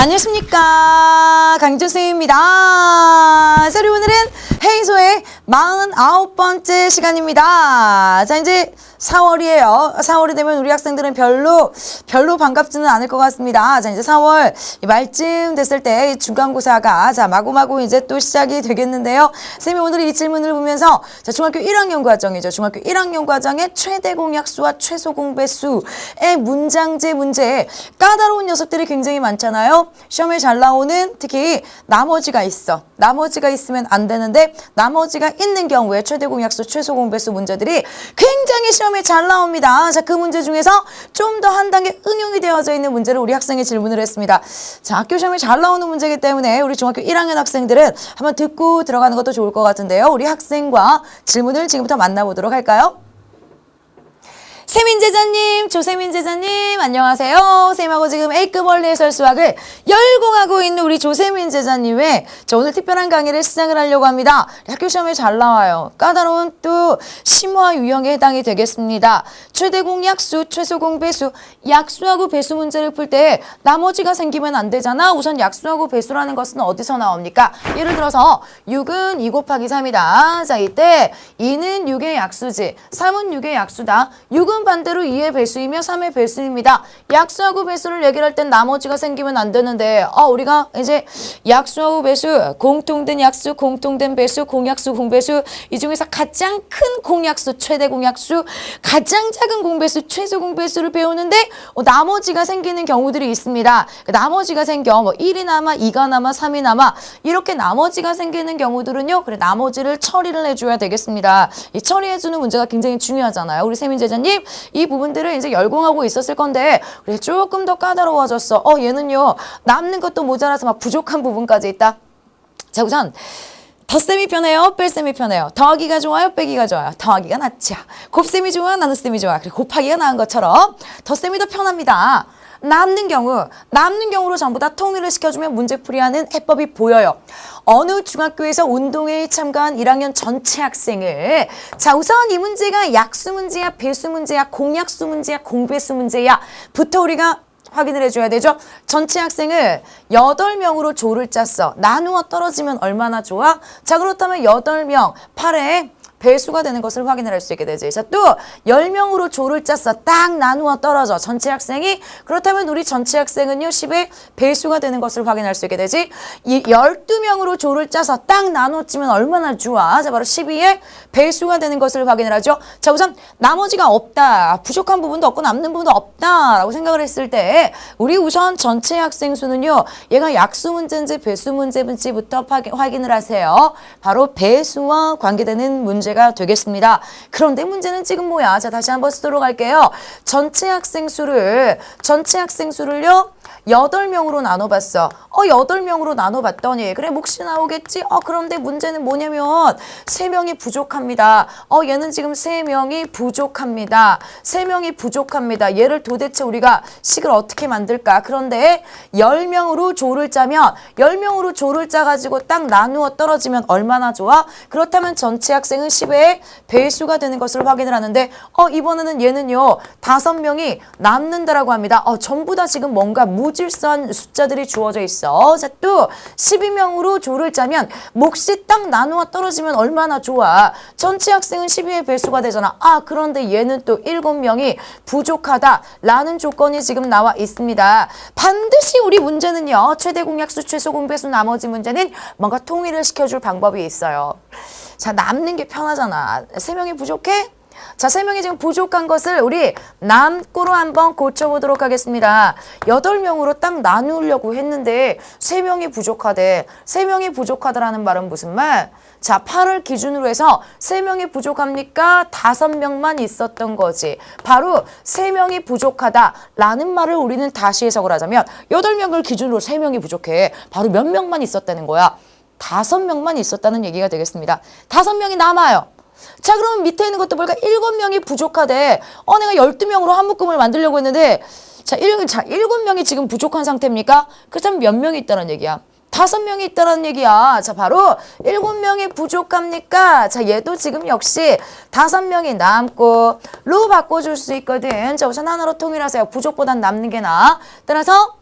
안녕하십니까, 강준수입니다. 자, 우리 오늘은 헤이소의 49번째 시간입니다. 자, 이제 4월이에요. 4월이 되면 우리 학생들은 별로 반갑지는 않을 것 같습니다. 자, 이제 4월 말쯤 됐을 때 중간고사가 자 마구마구 이제 또 시작이 되겠는데요. 쌤이 오늘 이 질문을 보면서 자, 중학교 1학년 과정이죠. 중학교 1학년 과정의 최대 공약수와 최소 공배수의 문장제 문제에 까다로운 녀석들이 굉장히 많잖아요. 시험에 잘 나오는 특히 나머지가 있어. 나머지가 있으면 안 되는데 나머지가 있는 경우에 최대 공약수, 최소 공배수 문제들이 굉장히 시험에 잘 나옵니다. 자, 그 문제 중에서 좀 더 한 단계 응용이 되어져 있는 문제를 우리 학생이 질문을 했습니다. 자, 학교 시험에 잘 나오는 문제이기 때문에 우리 중학교 1학년 학생들은 한번 듣고 들어가는 것도 좋을 것 같은데요. 우리 학생과 질문을 지금부터 만나보도록 할까요? 세민 제자님, 조세민 제자님, 안녕하세요. 쌤하고 지금 A급 원리 해설 수학을 열공하고 있는 우리 조세민 제자님의 저 오늘 특별한 강의를 시작을 하려고 합니다. 학교 시험에 잘 나와요. 까다로운 또 심화 유형에 해당이 되겠습니다. 최대 공약수, 최소 공배수, 약수하고 배수 문제를 풀 때 나머지가 생기면 안 되잖아. 우선 약수하고 배수라는 것은 어디서 나옵니까? 예를 들어서 6은 2 곱하기 3이다. 자, 이때 2는 6의 약수지, 3은 6의 약수다. 6은 반대로 2의 배수이며 3의 배수입니다. 약수하고 배수를 얘기할 땐 나머지가 생기면 안 되는데 우리가 이제 약수하고 배수, 공통된 약수, 공통된 배수, 공약수, 공배수 이 중에서 가장 큰 공약수, 최대 공약수, 가장 작은 공배수, 최소 공배수를 배우는데 나머지가 생기는 경우들이 있습니다. 나머지가 생겨 1이 남아, 2가 남아, 3이 남아 이렇게 나머지가 생기는 경우들은요. 그래 나머지를 처리를 해줘야 되겠습니다. 이 처리해주는 문제가 굉장히 중요하잖아요. 우리 세민 제자님 이 부분들을 이제 열공하고 있었을 건데 그래 조금 더 까다로워졌어. 얘는요 남는 것도 모자라서 막 부족한 부분까지 있다. 자, 우선 덧셈이 편해요? 뺄셈이 편해요? 더하기가 좋아요? 빼기가 좋아요? 더하기가 낫죠. 곱셈이 좋아? 나눗셈이 좋아? 그리고 곱하기가 나은 것처럼 덧셈이 더 편합니다. 남는 경우로 전부 다 통일을 시켜주면 문제풀이하는 해법이 보여요. 어느 중학교에서 운동회에 참가한 1학년 전체 학생을 자 우선 이 문제가 약수 문제야, 배수 문제야, 공약수 문제야, 공배수 문제야 부터 우리가 확인을 해줘야 되죠. 전체 학생을 8명으로 조를 짰어. 나누어 떨어지면 얼마나 좋아? 자, 그렇다면 8명, 8에 배수가 되는 것을 확인을 할 수 있게 되지. 자, 또 10명으로 조를 짰어. 딱 나누어 떨어져. 전체 학생이. 그렇다면 우리 전체 학생은요. 10의 배수가 되는 것을 확인할 수 있게 되지. 이 12명으로 조를 짜서 딱 나누어 찌면 얼마나 좋아. 자, 바로 12의 배수가 되는 것을 확인을 하죠. 자, 우선 나머지가 없다. 부족한 부분도 없고 남는 부분도 없다라고 생각을 했을 때 우리 우선 전체 학생 수는요. 얘가 약수 문제인지 배수 문제인지부터 확인을 하세요. 바로 배수와 관계되는 문제가 되겠습니다. 그런데 문제는 지금 뭐야? 자, 다시 한번 쓰도록 할게요. 전체 학생 수를요 8명으로 나눠봤어. 8명으로 나눠봤더니 그래 몫이 나오겠지? 그런데 문제는 뭐냐면 3명이 부족합니다. 얘는 지금 3명이 부족합니다. 3명이 부족합니다. 얘를 도대체 우리가 식을 어떻게 만들까? 그런데 10명으로 조를 짜면 10명으로 조를 짜가지고 딱 나누어 떨어지면 얼마나 좋아? 그렇다면 전체 학생은 10의 배수가 되는 것을 확인을 하는데 이번에는 얘는요 5명이 남는다라고 합니다. 전부 다 지금 뭔가 무질서한 숫자들이 주어져 있어. 자, 또 12명으로 조를 짜면 몫이 딱 나누어 떨어지면 얼마나 좋아. 전체 학생은 12의 배수가 되잖아. 그런데 얘는 또 7명이 부족하다라는 조건이 지금 나와 있습니다. 반드시 우리 문제는요. 최대 공약수, 최소 공배수 나머지 문제는 뭔가 통일을 시켜줄 방법이 있어요. 자, 남는 게 편하잖아. 3명이 부족해? 자, 3명이 지금 부족한 것을 우리 남고로 한번 고쳐보도록 하겠습니다. 8명으로 딱 나누려고 했는데 3명이 부족하대. 3명이 부족하다라는 말은 무슨 말? 자, 8을 기준으로 해서 3명이 부족합니까? 5명만 있었던 거지. 바로 3명이 부족하다라는 말을 우리는 다시 해석을 하자면 8명을 기준으로 3명이 부족해. 바로 몇 명만 있었다는 거야? 5명만 있었다는 얘기가 되겠습니다. 5명이 남아요. 자, 그러면 밑에 있는 것도 보니까 7명이 부족하대. 내가 12명으로 한 묶음을 만들려고 했는데 자, 7명이 지금 부족한 상태입니까? 그렇다면 몇 명이 있다는 얘기야? 5명이 있다는 얘기야. 자, 바로 7명이 부족합니까? 자, 얘도 지금 역시 5명이 남고 로 바꿔줄 수 있거든. 자, 우선 하나로 통일하세요. 부족보단 남는 게 나아. 따라서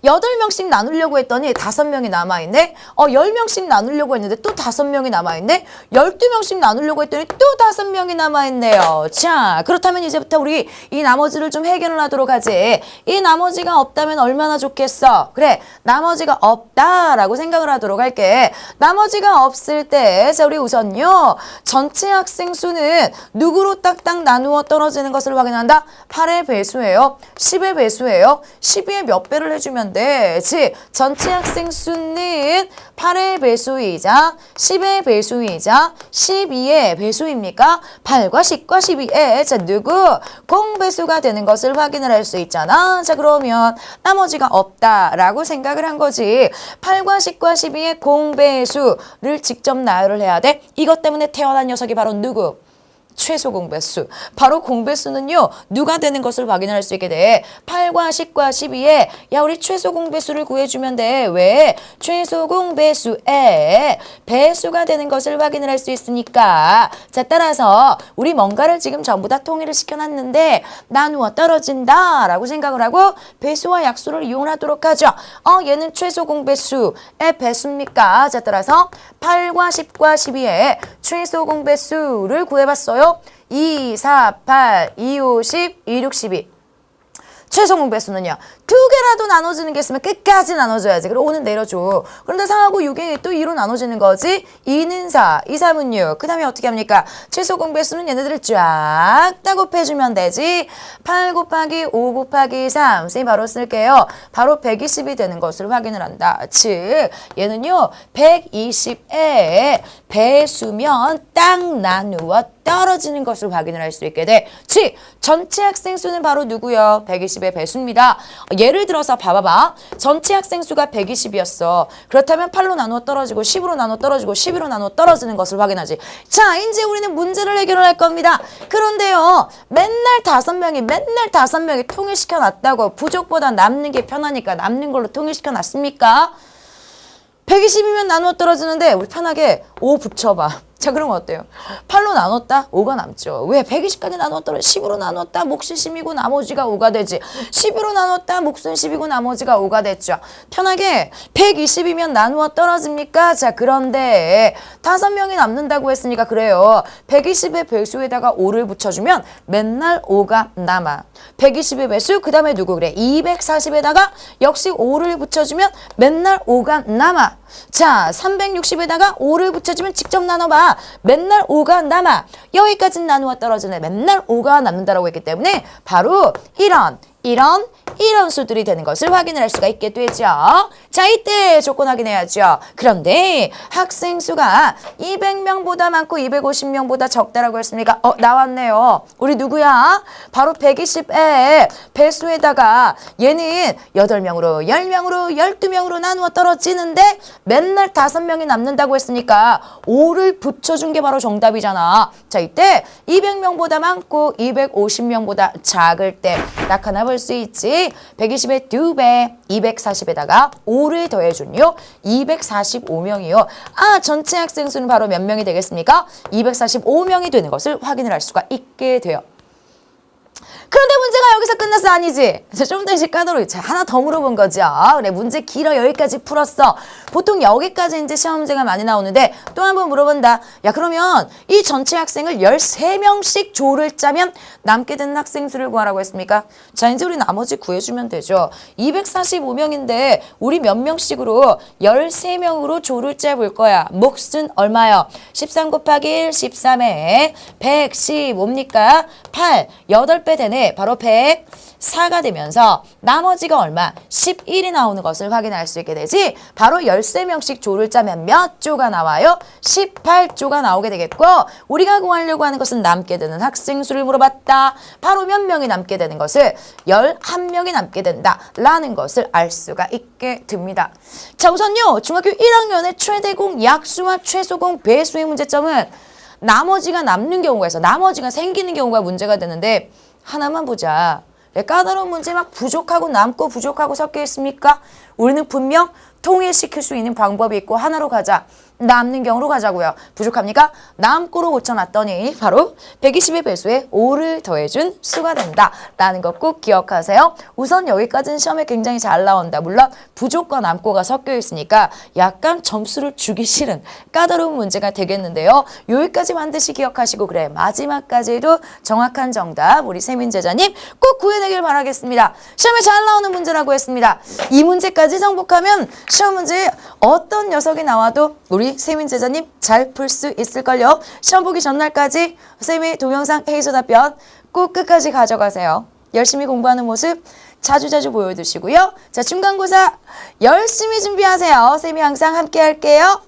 8명씩 나누려고 했더니 5명이 남아있네. 10명씩 나누려고 했는데 또 5명이 남아있네. 12명씩 나누려고 했더니 또 5명이 남아있네요. 자, 그렇다면 이제부터 우리 이 나머지를 좀 해결을 하도록 하지. 이 나머지가 없다면 얼마나 좋겠어. 그래, 나머지가 없다라고 생각을 하도록 할게. 나머지가 없을 때, 자, 우리 우선요. 전체 학생 수는 누구로 딱딱 나누어 떨어지는 것을 확인한다. 8의 배수예요. 10의 배수예요. 12의 몇 배를 해주면 돼. 즉, 전체 학생 수는 8의 배수이자 10의 배수이자 12의 배수입니까? 8과 10과 12의 자 누구? 공배수가 되는 것을 확인을 할 수 있잖아. 자 그러면 나머지가 없다라고 생각을 한 거지. 8과 10과 12의 공배수를 직접 나열을 해야 돼. 이것 때문에 태어난 녀석이 바로 누구? 최소 공배수. 바로 공배수는요. 누가 되는 것을 확인할 수 있게 돼. 8과 10과 12에 야 우리 최소 공배수를 구해주면 돼. 왜? 최소 공배수에 배수가 되는 것을 확인을 할 수 있으니까. 자 따라서 우리 뭔가를 지금 전부 다 통일을 시켜놨는데 나누어 떨어진다 라고 생각을 하고 배수와 약수를 이용하도록 하죠. 얘는 최소 공배수의 배수입니까? 자 따라서 8과 10과 12에 최소 공배수를 구해봤어요. 2, 4, 8, 2, 5, 10, 2, 6, 12. 최소 공배수는요. 2개라도 나눠지는 게 있으면 끝까지 나눠줘야지. 그리고 5는 내려줘. 그런데 4하고 6이 또 2로 나눠지는 거지. 2는 4, 2, 3은 6. 그 다음에 어떻게 합니까? 최소 공배수는 얘네들을 쫙 다 곱해주면 되지. 8 곱하기 5 곱하기 3. 선생님 바로 쓸게요. 바로 120이 되는 것을 확인을 한다. 즉 얘는요. 120의 배수면 딱 나누어 떨어지는 것을 확인을 할 수 있게 돼. 즉 전체 학생 수는 바로 누구요? 120의 배수입니다. 예를 들어서 봐봐봐. 전체 학생 수가 120이었어. 그렇다면 8로 나누어 떨어지고 10으로 나누어 떨어지고 11로 나누어 떨어지는 것을 확인하지. 자, 이제 우리는 문제를 해결을 할 겁니다. 그런데요. 맨날 5명이 통일시켜 놨다고 부족보다 남는 게 편하니까 남는 걸로 통일시켜 놨습니까? 120이면 나누어 떨어지는데 우리 편하게 5 붙여봐. 자 그러면 어때요? 8로 나눴다? 5가 남죠. 왜? 120까지 나눴더라 10으로 나눴다 몫이 10이고 나머지가 5가 되지. 11로 나눴다 몫은 10이고 나머지가 5가 됐죠. 편하게 120이면 나누어 떨어집니까? 자 그런데 5명이 남는다고 했으니까 그래요. 120의 배수에다가 5를 붙여주면 맨날 5가 남아. 120의 배수 그 다음에 누구 그래? 240에다가 역시 5를 붙여주면 맨날 5가 남아. 자 360에다가 5를 붙여주면 직접 나눠봐. 맨날 5가 남아. 여기까지 나누어 떨어지네. 맨날 5가 남는다라고 했기 때문에 바로 이런 수들이 되는 것을 확인을 할 수가 있게 되죠. 자, 이때 조건 확인해야죠. 그런데 학생 수가 200명보다 많고 250명보다 적다라고 했습니까? 나왔네요. 우리 누구야? 바로 120의 배수에다가 얘는 8명으로, 10명으로, 12명으로 나누어 떨어지는데 맨날 5명이 남는다고 했으니까 5를 붙여준 게 바로 정답이잖아. 자, 이때 200명보다 많고 250명보다 작을 때 나타나 볼 수 있지. 120의 2배, 240에다가 5를 더해준요. 245명이요. 전체 학생 수는 바로 몇 명이 되겠습니까? 245명이 되는 것을 확인을 할 수가 있게 돼요. 그런데 문제가 여기서 끝났어 아니지? 좀 더 이제 까다로워. 자, 하나 더 물어본 거죠. 그래, 문제 길어 여기까지 풀었어. 보통 여기까지 이제 시험 문제가 많이 나오는데 또 한 번 물어본다. 야, 그러면 이 전체 학생을 13명씩 조를 짜면 남게 되는 학생 수를 구하라고 했습니까? 자, 이제 우리 나머지 구해주면 되죠. 245명인데 우리 몇 명씩으로 13명으로 조를 짜볼 거야. 몫은 얼마요? 13 곱하기 1, 13에 115입니까? 8, 8배 되네. 바로 104가 되면서 나머지가 얼마? 11이 나오는 것을 확인할 수 있게 되지. 바로 13명씩 조를 짜면 몇 조가 나와요? 18조가 나오게 되겠고 우리가 구하려고 하는 것은 남게 되는 학생 수를 물어봤다. 바로 몇 명이 남게 되는 것을 11명이 남게 된다라는 것을 알 수가 있게 됩니다. 자, 우선요. 중학교 1학년의 최대공 약수와 최소공 배수의 문제점은 나머지가 남는 경우가 있어. 나머지가 생기는 경우가 문제가 되는데 하나만 보자. 까다로운 문제 막 부족하고 남고 부족하고 섞여 있습니까? 우리는 분명 통일시킬 수 있는 방법이 있고 하나로 가자. 남는 경우로 가자고요. 부족합니까? 남고로 고쳐놨더니 바로 120의 배수에 5를 더해준 수가 된다. 라는 것 꼭 기억하세요. 우선 여기까지는 시험에 굉장히 잘 나온다. 물론 부족과 남고가 섞여 있으니까 약간 점수를 주기 싫은 까다로운 문제가 되겠는데요. 여기까지 반드시 기억하시고 그래 마지막까지도 정확한 정답 우리 세민 제자님 꼭 구해내길 바라겠습니다. 시험에 잘 나오는 문제라고 했습니다. 이 문제까지 정복하면 시험 문제에 어떤 녀석이 나와도 우리 세민 제자님 잘 풀 수 있을걸요. 시험 보기 전날까지 쌤의 동영상 회의서 답변 꼭 끝까지 가져가세요. 열심히 공부하는 모습 자주자주 보여주시고요. 자, 중간고사 열심히 준비하세요. 쌤이 항상 함께 할게요.